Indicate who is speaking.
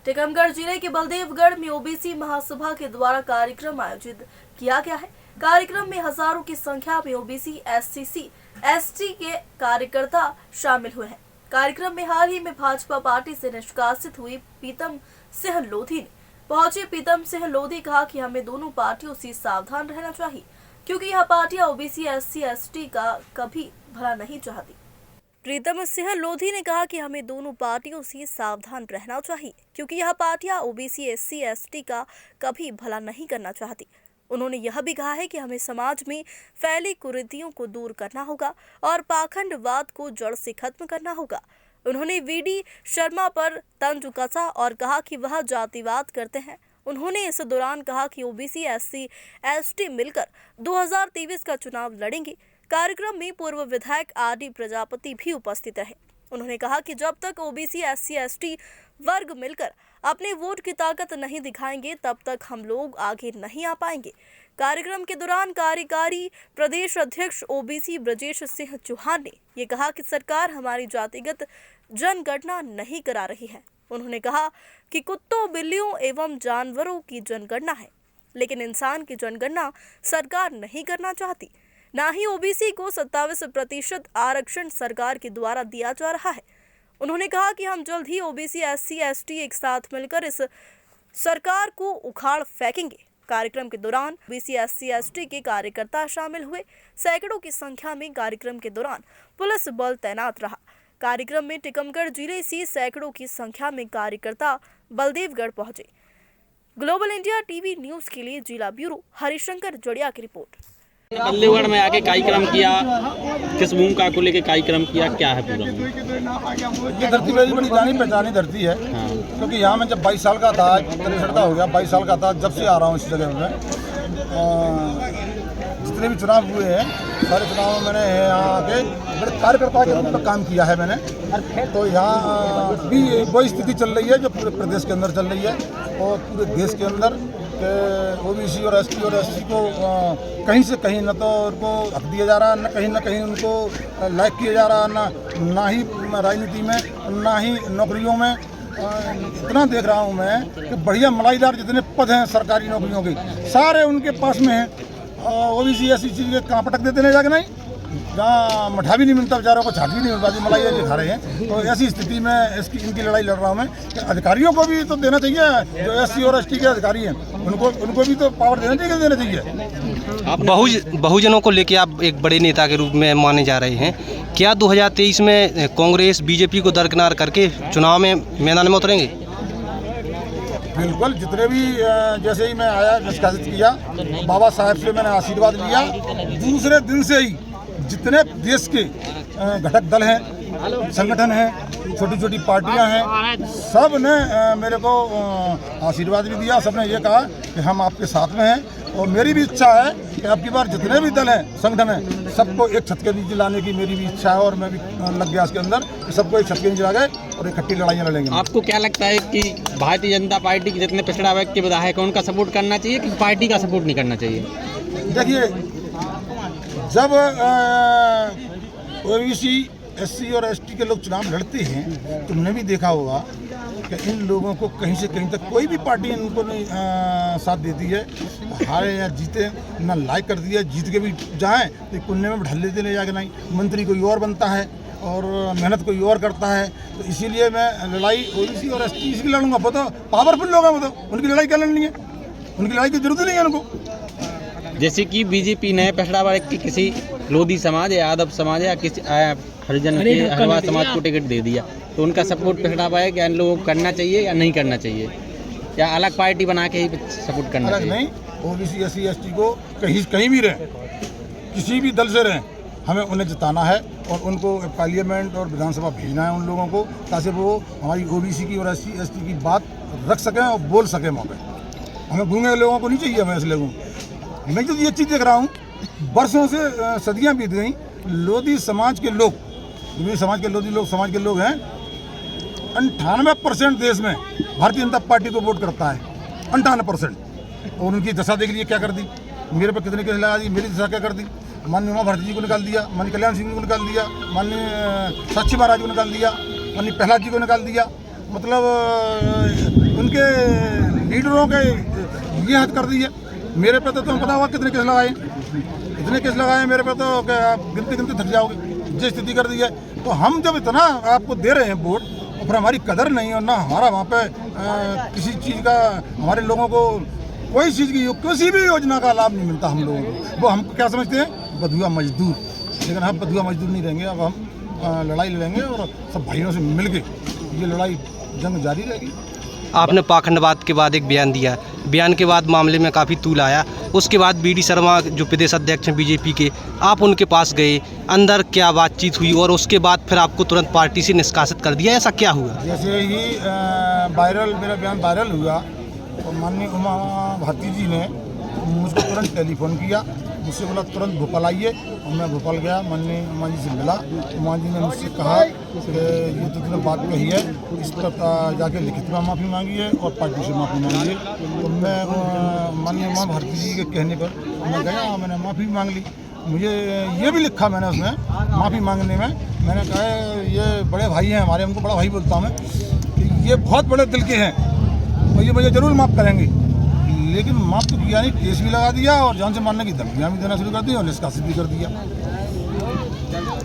Speaker 1: टीकमगढ़ जिले के बलदेवगढ़ में ओबीसी महासभा के द्वारा कार्यक्रम आयोजित किया गया है। कार्यक्रम में हजारों की संख्या में ओबीसी एससी के कार्यकर्ता शामिल हुए हैं। कार्यक्रम में हाल ही में भाजपा पार्टी से निष्कासित हुई पीतम सिंह लोधी ने पहुंचे। पीतम सिंह लोधी कहा कि हमें दोनों पार्टियों से सावधान रहना चाहिए, क्योंकि यह पार्टियां ओबीसी एससी का कभी भला नहीं चाहती। प्रीतम सिंह लोधी ने कहा कि हमें दोनों पार्टियों से सावधान रहना चाहिए, क्योंकि यह पार्टियां ओबीसी एससी का कभी भला नहीं करना चाहती। उन्होंने यह भी कहा है कि हमें समाज में फैली कुरीतियों को दूर करना होगा और पाखंडवाद को जड़ से खत्म करना होगा। उन्होंने वीडी शर्मा पर तंज कसा और कहा कि वह जातिवाद करते हैं। उन्होंने इस दौरान कहा कि ओबीसी एससी मिलकर 2023 का चुनाव लड़ेंगे। कार्यक्रम में पूर्व विधायक आरडी प्रजापति भी उपस्थित रहे। उन्होंने कहा कि जब तक ओबीसी एससी वर्ग मिलकर अपने वोट की ताकत नहीं दिखाएंगे, तब तक हम लोग आगे नहीं आ पाएंगे। कार्यक्रम के दौरान कार्यकारी प्रदेश अध्यक्ष ओबीसी ब्रजेश सिंह चौहान ने ये कहा कि सरकार हमारी जातिगत जनगणना नहीं करा रही है। उन्होंने कहा कि कुत्तों, बिल्लियों एवं जानवरों की जनगणना है, लेकिन इंसान की जनगणना सरकार नहीं करना चाहती। न ही ओबीसी को 27% आरक्षण सरकार के द्वारा दिया जा रहा है। उन्होंने कहा कि हम जल्द ही ओबीसी एससी एक साथ मिलकर इस सरकार को उखाड़ फेंकेंगे। कार्यक्रम के दौरान ओबीसी एससी के कार्यकर्ता शामिल हुए। सैकड़ों की संख्या में कार्यक्रम के दौरान पुलिस बल तैनात रहा। कार्यक्रम में टीकमगढ़ जिले से सैकड़ों की संख्या में कार्यकर्ता बलदेवगढ़ पहुंचे। ग्लोबल इंडिया टीवी न्यूज के लिए जिला ब्यूरो हरिशंकर जड़िया की रिपोर्ट।
Speaker 2: बलदेवगढ़ में आके कार्यक्रम किया, किस भूमिका को लेके कार्यक्रम किया, क्या है पूरा?
Speaker 3: ये धरती मेरी बड़ी जानी पहचानी धरती है।
Speaker 2: हाँ।
Speaker 3: क्योंकि यहाँ मैं जब 22 साल का था, 63 का हो गया, 22 साल का था जब से आ रहा हूँ इस जगह में। जितने भी चुनाव हुए हैं सारे चुनाव में मैंने यहाँ आके बड़े कार्यकर्ता के रूप में काम किया है मैंने। तो यहाँ भी वही स्थिति चल रही है जो पूरे प्रदेश के अंदर चल रही है और पूरे देश के अंदर ओबीसी और एससी को कहीं से कहीं न तो उनको हक दिया जा रहा, न कहीं उनको लाइक किया जा रहा, ना ही राजनीति में, ना ही नौकरियों में। इतना देख रहा हूँ मैं कि बढ़िया मलाईदार जितने पद हैं सरकारी नौकरियों के सारे उनके पास में हैं। ओबीसी ऐसी चीज़ के कहाँ पटक देते नहीं जाके, नहीं जहाँ मठा भी नहीं मिलता, बेचारों को छाट भी नहीं मिल पाती, मलाई खा रहे हैं। तो ऐसी स्थिति में इनकी लड़ाई लड़ रहा हूँ मैं कि अधिकारियों को भी तो देना चाहिए, जो एससी और एसटी के अधिकारी हैं उनको भी तो पावर देना चाहिए।
Speaker 4: बहुजनों को लेकर आप एक बड़े नेता के रूप में माने जा रहे हैं। क्या 2023 में कांग्रेस बीजेपी को दरकिनार करके चुनाव में मैदान में उतरेंगे?
Speaker 3: बिल्कुल, जितने भी जैसे ही मैं आया निष्कासित किया, बाबा साहब से मैंने आशीर्वाद लिया। दूसरे दिन से ही जितने देश के घटक दल हैं, संगठन हैं, छोटी छोटी पार्टियां हैं, सब ने मेरे को आशीर्वाद भी दिया। सब ने ये कहा कि हम आपके साथ में हैं और मेरी भी इच्छा है कि अब की बार जितने भी दल हैं, संगठन हैं, सबको एक छत के नीचे लाने की मेरी भी इच्छा है और मैं भी लग गया इसके अंदर कि सबको एक छत के नीचे ला गए और इकट्ठी लड़ाइयाँ लड़ेंगे।
Speaker 2: आपको क्या लगता है कि भारतीय जनता पार्टी के जितने पिछड़ा वर्ग के विधायक हैं उनका सपोर्ट करना चाहिए कि पार्टी का सपोर्ट नहीं करना चाहिए?
Speaker 3: देखिए, जब ओबीसी एससी और एसटी के लोग चुनाव लड़ते हैं, तुमने भी देखा होगा कि इन लोगों को कहीं से कहीं तक कोई भी पार्टी इनको नहीं साथ देती है। हारे या जीते ना लाइक कर दिया, जीत के भी जाएं तो कुन्ने में बैठा लेते ले जाके, नहीं मंत्री कोई और बनता है और मेहनत कोई और करता है। तो इसीलिए मैं लड़ाई ओबीसी और एसटी इसकी लड़ूंगा। वो पावरफुल लोग हैं, वो उनकी लड़ाई क्या लड़नी है, उनकी लड़ाई की जरूरत नहीं है उनको।
Speaker 2: जैसे कि बीजेपी ने पिछड़ा वर्ग की किसी लोधी समाज या यादव समाज या किसी हरिजन के हरवा समाज को टिकट दे दिया, तो उनका सपोर्ट पिछड़ा वर्ग या इन लोगों को करना चाहिए या नहीं करना चाहिए, या अलग पार्टी बना के ही सपोर्ट करना चाहिए?
Speaker 3: नहीं, ओबीसी एससी एसटी को कहीं भी रहें, किसी भी दल से रहें, हमें उन्हें जिताना है और उनको पार्लियामेंट और विधानसभा भेजना है उन लोगों को, ताकि वो हमारी ओबीसी की और एससी एसटी की बात रख सकें और बोल सकें वहाँ पर। हमें गूंगे लोगों को नहीं चाहिए। हमें ऐसे लोगों मैं जो ये चीज़ देख रहा हूँ, बरसों से सदियाँ बीत गई, लोधी समाज के लोग, लोधी समाज के लोग हैं 98% देश में भारतीय जनता पार्टी को वोट करता है, 98%। और उनकी दशा देख लीजिए क्या कर दी, मेरे पर कितने केस लगा दी, मेरी दशा क्या कर दी। माननीय उमा भारती जी को निकाल दिया, माननीय कल्याण सिंह जी को निकाल दिया, माननीय साक्षी महाराज को निकाल दिया, माननीय प्रहलाद जी को निकाल दिया। मतलब लीडरों के ये हद कर दी है। मेरे पे तो तुम्हें पता होगा कितने केस लगाए, इतने केस लगाए मेरे पे, तो गिनती गिनती थक जाओगे, ये स्थिति कर दी है। तो हम जब इतना आपको दे रहे हैं वोट और फिर हमारी कदर नहीं और ना हमारा वहाँ पे किसी चीज़ का, हमारे लोगों को कोई चीज़ की किसी भी योजना का लाभ नहीं मिलता हम लोगों को, वो हमको क्या समझते हैं, बधुआ मजदूर। लेकिन हम बधुआ मजदूर नहीं रहेंगे, अब हम लड़ाई लड़ेंगे और सब भाइयों से मिल के ये लड़ाई जंग जारी रहेगी।
Speaker 4: आपने पाखंडवाद के बाद एक बयान दिया, बयान के बाद मामले में काफ़ी तूल आया। उसके बाद बीडी शर्मा जो प्रदेश अध्यक्ष हैं बीजेपी के, आप उनके पास गए, अंदर क्या बातचीत हुई और उसके बाद फिर आपको तुरंत पार्टी से निष्कासित कर दिया, ऐसा क्या हुआ?
Speaker 3: जैसे ही मेरा बयान वायरल हुआ तो माननीय उमा भारती जी ने मुझको तुरंत टेलीफोन किया, मुझसे बोला तुरंत भोपाल आइए, और मैं भोपाल गया, माननीय उमा जी से मिला। उमा जी ने मुझसे कहा कि ये तो तुमने बात कही है, इस पर जाके लिखित में माफ़ी मांगी है और पार्टी से माफ़ी मांगी है। तो मैं माननीय उमा भारती जी के कहने पर मैं गया, मैंने माफ़ी मांग ली। मुझे ये भी लिखा मैंने उसमें माफ़ी मांगने में, मैंने कहा ये बड़े भाई हैं हमारे, उनको बड़ा भाई बोलता हूँ मैं, ये बहुत बड़े दिल के हैं और ये मुझे ज़रूर माफ़ करेंगे। लेकिन माफ़ तो किया नहीं, केस भी लगा दिया और जान से मारने की धमकियाँ भी देना शुरू कर दी और निष्कासित भी कर दिया।